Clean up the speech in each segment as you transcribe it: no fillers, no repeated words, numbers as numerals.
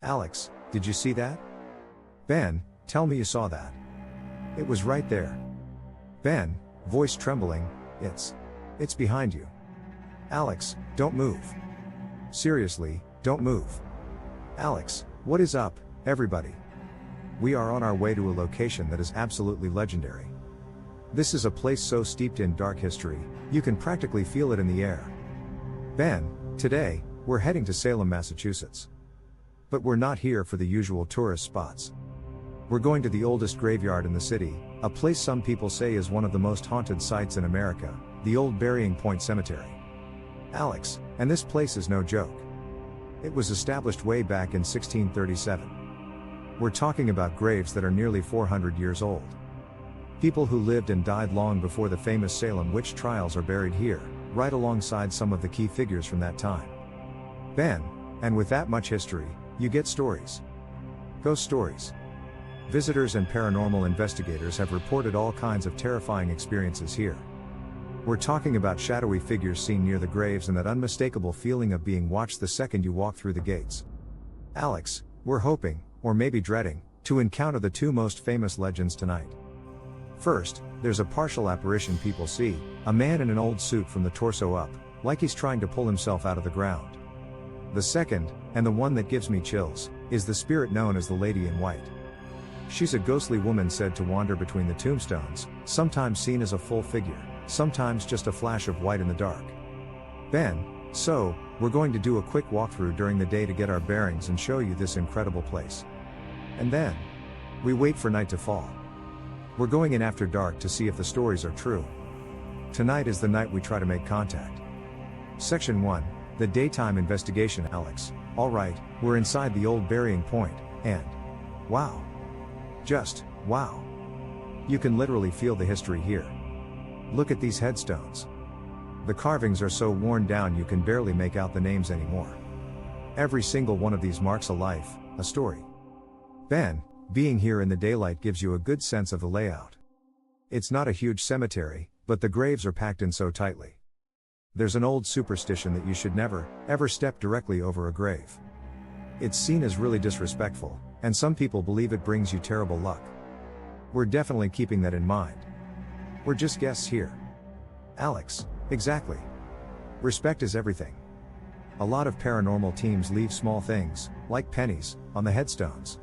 Alex, did you see that? Ben, tell me you saw that. It was right there. Ben, voice trembling, it's behind you. Alex, don't move. Seriously, don't move. Alex, what is up, everybody? We are on our way to a location that is absolutely legendary. This is a place so steeped in dark history, you can practically feel it in the air. Ben, today, we're heading to Salem, Massachusetts. But we're not here for the usual tourist spots. We're going to the oldest graveyard in the city, a place some people say is one of the most haunted sites in America, the old Burying Point Cemetery. Alex, and this place is no joke. It was established way back in 1637. We're talking about graves that are nearly 400 years old. People who lived and died long before the famous Salem witch trials are buried here, right alongside some of the key figures from that time. Ben, and with that much history, you get stories. Ghost stories. Visitors and paranormal investigators have reported all kinds of terrifying experiences here. We're talking about shadowy figures seen near the graves and that unmistakable feeling of being watched the second you walk through the gates. Alex, we're hoping, or maybe dreading, to encounter the two most famous legends tonight. First, there's a partial apparition people see, a man in an old suit from the torso up, like he's trying to pull himself out of the ground. The second, and the one that gives me chills, is the spirit known as the Lady in White. She's a ghostly woman said to wander between the tombstones, sometimes seen as a full figure, sometimes just a flash of white in the dark. Ben, so, we're going to do a quick walkthrough during the day to get our bearings and show you this incredible place. And then, we wait for night to fall. We're going in after dark to see if the stories are true. Tonight is the night we try to make contact. Section 1, the daytime investigation. Alex, alright, we're inside the old Burying Point, and wow. Just, wow. You can literally feel the history here. Look at these headstones. The carvings are so worn down you can barely make out the names anymore. Every single one of these marks a life, a story. Ben, being here in the daylight gives you a good sense of the layout. It's not a huge cemetery, but the graves are packed in so tightly. There's an old superstition that you should never, ever step directly over a grave. It's seen as really disrespectful, and some people believe it brings you terrible luck. We're definitely keeping that in mind. We're just guests here. Alex, exactly. Respect is everything. A lot of paranormal teams leave small things, like pennies, on the headstones.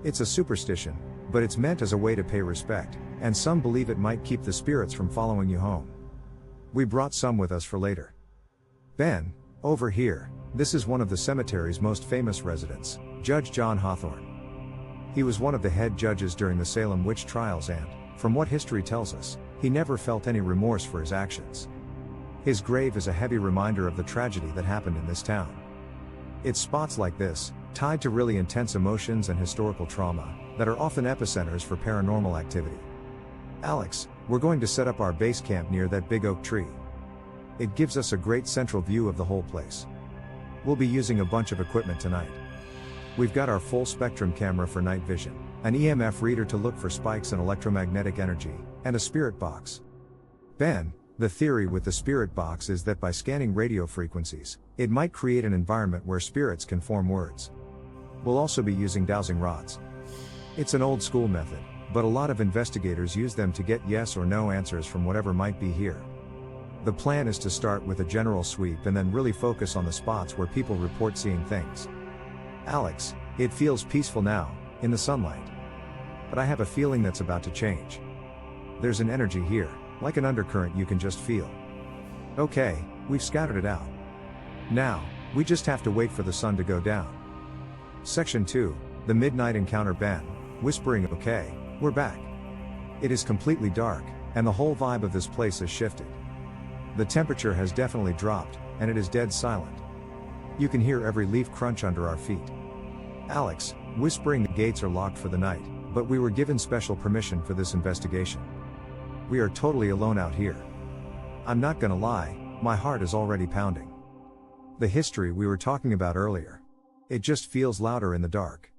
It's a superstition, but it's meant as a way to pay respect, and some believe it might keep the spirits from following you home. We brought some with us for later. Ben, over here, this is one of the cemetery's most famous residents, Judge John Hawthorne. He was one of the head judges during the Salem witch trials and, from what history tells us, he never felt any remorse for his actions. His grave is a heavy reminder of the tragedy that happened in this town. It's spots like this, tied to really intense emotions and historical trauma, that are often epicenters for paranormal activity. Alex, we're going to set up our base camp near that big oak tree. It gives us a great central view of the whole place. We'll be using a bunch of equipment tonight. We've got our full spectrum camera for night vision, an EMF reader to look for spikes in electromagnetic energy, and a spirit box. Ben, the theory with the spirit box is that by scanning radio frequencies, it might create an environment where spirits can form words. We'll also be using dowsing rods. It's an old school method, but a lot of investigators use them to get yes or no answers from whatever might be here. The plan is to start with a general sweep and then really focus on the spots where people report seeing things. Alex, it feels peaceful now, in the sunlight. But I have a feeling that's about to change. There's an energy here, like an undercurrent you can just feel. Okay, we've scouted it out. Now, we just have to wait for the sun to go down. Section 2, the midnight encounter. Ben, whispering, okay, we're back. It is completely dark, and the whole vibe of this place has shifted. The temperature has definitely dropped, and it is dead silent. You can hear every leaf crunch under our feet. Alex, whispering, the gates are locked for the night, but we were given special permission for this investigation. We are totally alone out here. I'm not gonna lie, my heart is already pounding. The history we were talking about earlier. It just feels louder in the dark.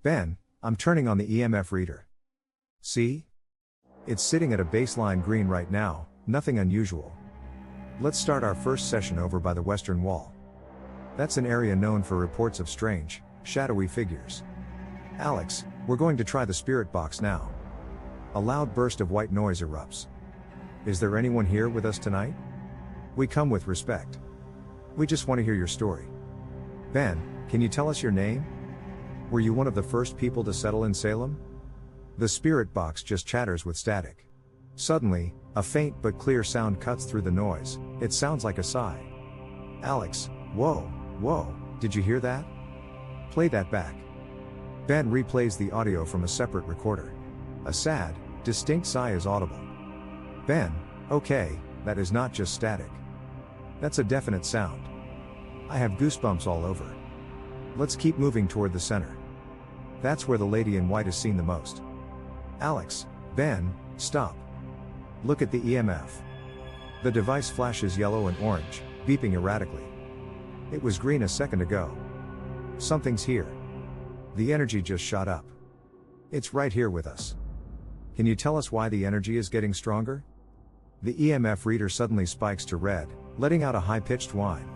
Ben, I'm turning on the EMF reader. See? It's sitting at a baseline green right now, nothing unusual. Let's start our first session over by the western wall. That's an area known for reports of strange, shadowy figures. Alex, we're going to try the spirit box now. A loud burst of white noise erupts. Is there anyone here with us tonight? We come with respect. We just want to hear your story. Ben, can you tell us your name? Were you one of the first people to settle in Salem? The spirit box just chatters with static. Suddenly, a faint but clear sound cuts through the noise. It sounds like a sigh. Alex, whoa, did you hear that? Play that back. Ben replays the audio from a separate recorder. A sad, distinct sigh is audible. Ben, okay, that is not just static. That's a definite sound. I have goosebumps all over. Let's keep moving toward the center. That's where the lady in white is seen the most. Alex, Ben, stop. Look at the EMF. The device flashes yellow and orange, beeping erratically. It was green a second ago. Something's here. The energy just shot up. It's right here with us. Can you tell us why the energy is getting stronger? The EMF reader suddenly spikes to red, letting out a high-pitched whine.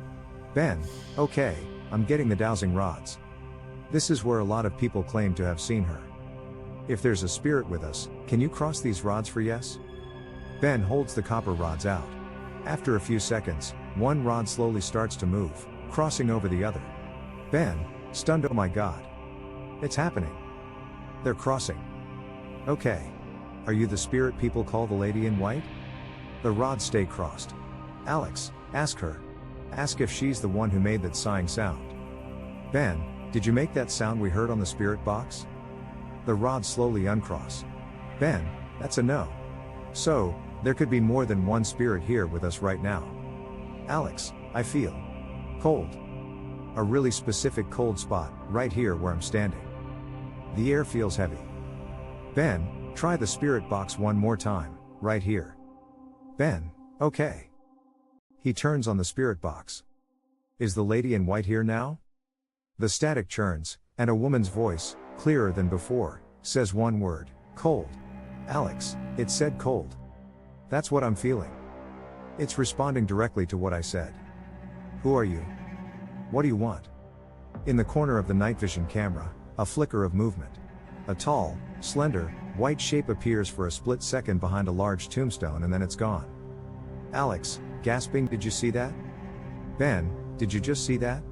Ben, okay, I'm getting the dowsing rods. This is where a lot of people claim to have seen her. If there's a spirit with us, can you cross these rods for yes? Ben holds the copper rods out. After a few seconds, one rod slowly starts to move, crossing over the other. Ben, stunned, oh my god. It's happening. They're crossing. Okay. Are you the spirit people call the lady in white? The rods stay crossed. Alex, ask her. Ask if she's the one who made that sighing sound. Ben, did you make that sound we heard on the spirit box? The rods slowly uncross. Ben, that's a no. So, there could be more than one spirit here with us right now. Alex, I feel cold. A really specific cold spot, right here where I'm standing. The air feels heavy. Ben, try the spirit box one more time, right here. Ben, okay. He turns on the spirit box. Is the lady in white here now? The static churns, and a woman's voice, clearer than before, says one word, cold. Alex, it said cold. That's what I'm feeling. It's responding directly to what I said. Who are you? What do you want? In the corner of the night vision camera, a flicker of movement. A tall, slender, white shape appears for a split second behind a large tombstone and then it's gone. Alex, gasping, did you see that? Ben, did you just see that?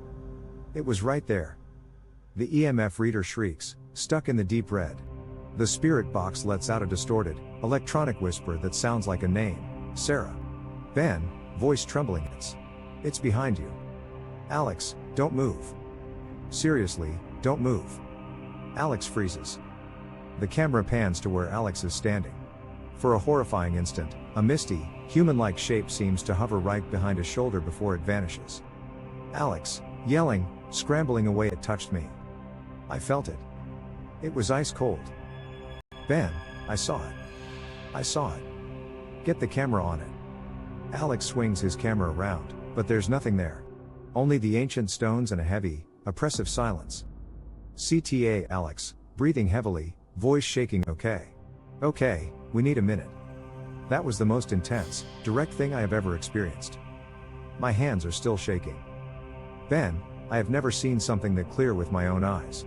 It was right there. The EMF reader shrieks, stuck in the deep red. The spirit box lets out a distorted, electronic whisper that sounds like a name, Sarah. Ben, voice trembling, it's behind you. Alex, don't move. Seriously, don't move. Alex freezes. The camera pans to where Alex is standing. For a horrifying instant, a misty, human-like shape seems to hover right behind his shoulder before it vanishes. Alex, yelling, scrambling away, it touched me. I felt it. It was ice cold. Ben, I saw it. I saw it. Get the camera on it. Alex swings his camera around, but there's nothing there. Only the ancient stones and a heavy, oppressive silence. CTA Alex, breathing heavily, voice shaking, okay. Okay, we need a minute. That was the most intense, direct thing I have ever experienced. My hands are still shaking. Ben, I have never seen something that clear with my own eyes.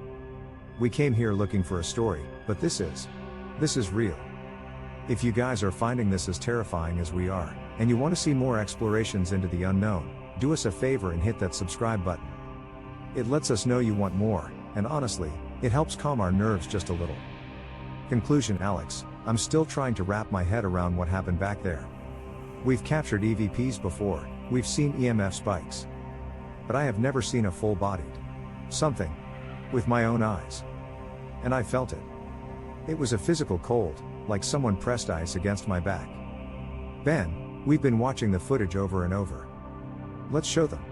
We came here looking for a story, but this is real. If you guys are finding this as terrifying as we are, and you want to see more explorations into the unknown, do us a favor and hit that subscribe button. It lets us know you want more, and honestly, it helps calm our nerves just a little. Conclusion Alex, I'm still trying to wrap my head around what happened back there. We've captured EVPs before, we've seen EMF spikes. But I have never seen a full-bodied something with my own eyes. And I felt it. It was a physical cold, like someone pressed ice against my back. Ben, we've been watching the footage over and over. Let's show them.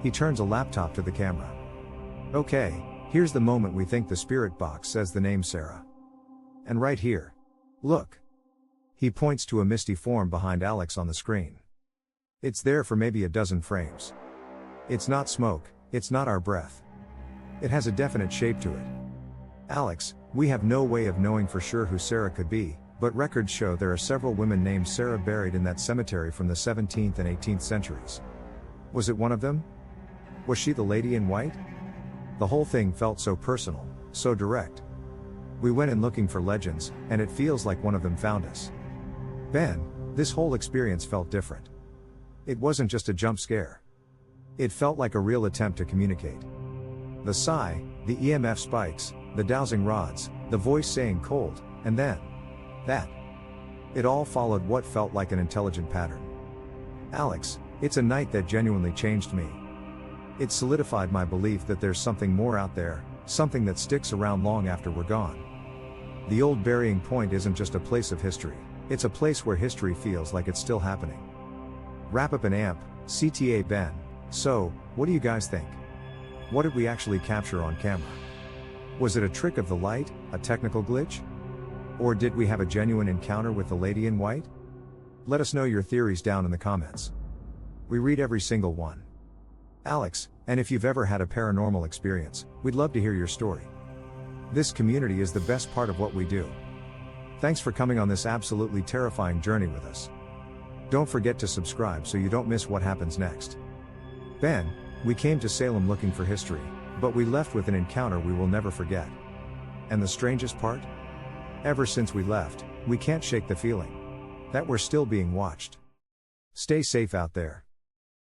He turns a laptop to the camera. Okay, here's the moment we think the spirit box says the name Sarah. And right here. Look. He points to a misty form behind Alex on the screen. It's there for maybe a dozen frames. It's not smoke, it's not our breath. It has a definite shape to it. Alex, we have no way of knowing for sure who Sarah could be, but records show there are several women named Sarah buried in that cemetery from the 17th and 18th centuries. Was it one of them? Was she the lady in white? The whole thing felt so personal, so direct. We went in looking for legends, and it feels like one of them found us. Ben, this whole experience felt different. It wasn't just a jump scare. It felt like a real attempt to communicate. The sigh, the EMF spikes, the dowsing rods, the voice saying cold, and then that. It all followed what felt like an intelligent pattern. Alex, it's a night that genuinely changed me. It solidified my belief that there's something more out there, something that sticks around long after we're gone. The old burying point isn't just a place of history, it's a place where history feels like it's still happening. Wrap up an amp, CTA Ben. So, what do you guys think? What did we actually capture on camera? Was it a trick of the light, a technical glitch? Or did we have a genuine encounter with the lady in white? Let us know your theories down in the comments. We read every single one. Alex, and if you've ever had a paranormal experience, we'd love to hear your story. This community is the best part of what we do. Thanks for coming on this absolutely terrifying journey with us. Don't forget to subscribe so you don't miss what happens next. Ben, we came to Salem looking for history, but we left with an encounter we will never forget. And the strangest part? Ever since we left, we can't shake the feeling that we're still being watched. Stay safe out there.